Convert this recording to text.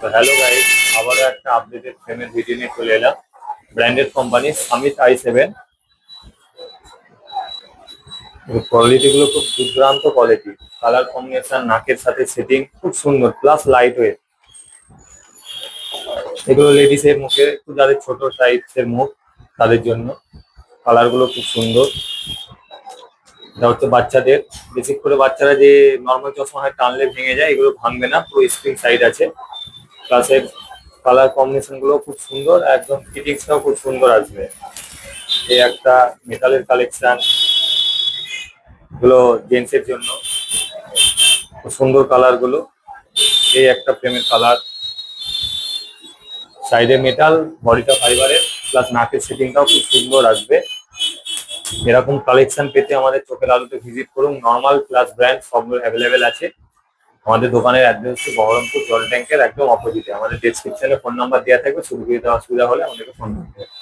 তো hello guys, আবারও একটা আপডেটেড ফ্রেমের ভিডিও নিয়ে চলে এলাম। Branded company summit i7। Quality গুলো খুব দুর্দান্ত কোয়ালিটি। কালার কম্বিনেশন, নাকের সাথে সেটিং খুব সুন্দর, প্লাস লাইট ওয়েট। এগুলো লেডিস এর মুখে, একটু যাদের ছোট সাইজের মুখ তাদের জন্য। কালার গুলো খুব সুন্দর। এটা হচ্ছে বাচ্চাদের, বেশি করে বাচ্চারা যে নর্মাল চশমা হয় টানলে ভেঙে যায়, এগুলো ভাঙবে না, পুরো স্ক্রিন সাইড আছে। প্লাস এর কালার কম্বিনেশন গুলো খুব সুন্দর, একদম ফিটিংসটাও খুব সুন্দর আসবে। এই একটা মেটালের কালেকশন, গুলো জেন্টস এর জন্য খুব সুন্দর কালার গুলো। এই একটা ফ্রেমের কালার, সাইডে মেটাল, বডিটা ফাইবারের, প্লাস নাকের সেটিংটাও খুব সুন্দর আসবে। এরকম কালেকশন পেতে আমাদের চোখের আলোতে ভিজিট করুন। নর্মাল প্লাস ব্র্যান্ড সবগুলো অ্যাভেলেবেল আছে। আমাদের দোকানের অ্যাড্রেস হচ্ছে বহরমপুর জল ট্যাঙ্কের একদম অপোজিটে। আমাদের ডেসক্রিপশনে ফোন নাম্বার দেওয়া থাকবে, সুবিধা অসুবিধা হলে আমাদেরকে ফোন করতে হবে।